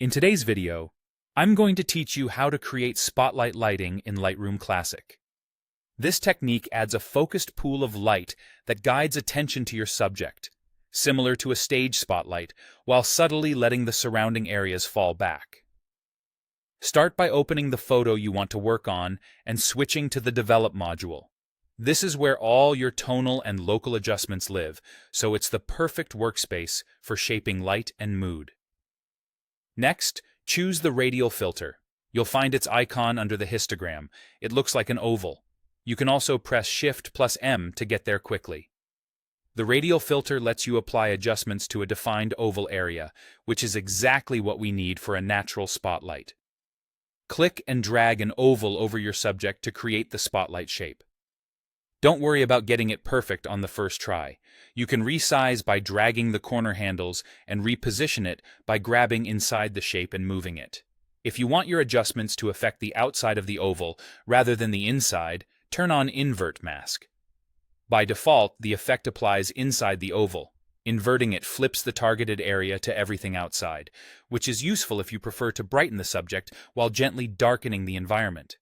In today's video, I'm going to teach you how to create spotlight lighting in Lightroom Classic. This technique adds a focused pool of light that guides attention to your subject, similar to a stage spotlight, while subtly letting the surrounding areas fall back. Start by opening the photo you want to work on and switching to the Develop module. This is where all your tonal and local adjustments live, so it's the perfect workspace for shaping light and mood. Next, choose the radial filter. You'll find its icon under the histogram. It looks like an oval. You can also press Shift+M to get there quickly. The radial filter lets you apply adjustments to a defined oval area, which is exactly what we need for a natural spotlight. Click and drag an oval over your subject to create the spotlight shape. Don't worry about getting it perfect on the first try. You can resize by dragging the corner handles and reposition it by grabbing inside the shape and moving it. If you want your adjustments to affect the outside of the oval rather than the inside, turn on Invert Mask. By default, the effect applies inside the oval. Inverting it flips the targeted area to everything outside, which is useful if you prefer to brighten the subject while gently darkening the environment.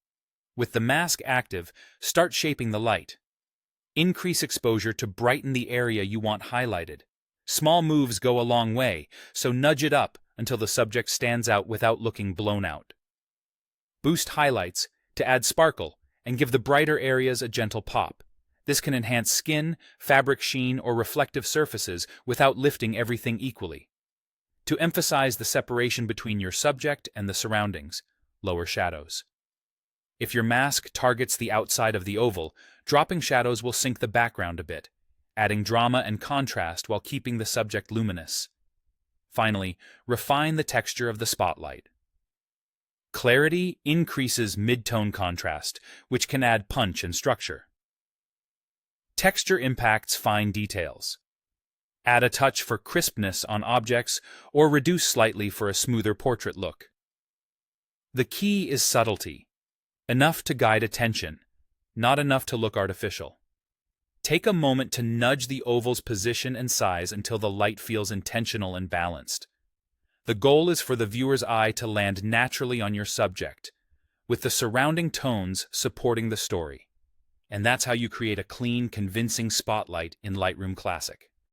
With the mask active, start shaping the light. Increase exposure to brighten the area you want highlighted. Small moves go a long way, so nudge it up until the subject stands out without looking blown out. Boost highlights to add sparkle and give the brighter areas a gentle pop. This can enhance skin, fabric sheen, or reflective surfaces without lifting everything equally. To emphasize the separation between your subject and the surroundings, lower shadows. If your mask targets the outside of the oval, dropping shadows will sink the background a bit, adding drama and contrast while keeping the subject luminous. Finally, refine the texture of the spotlight. Clarity increases mid-tone contrast, which can add punch and structure. Texture impacts fine details. Add a touch for crispness on objects or reduce slightly for a smoother portrait look. The key is subtlety. Enough to guide attention, not enough to look artificial. Take a moment to nudge the oval's position and size until the light feels intentional and balanced. The goal is for the viewer's eye to land naturally on your subject, with the surrounding tones supporting the story. And that's how you create a clean, convincing spotlight in Lightroom Classic.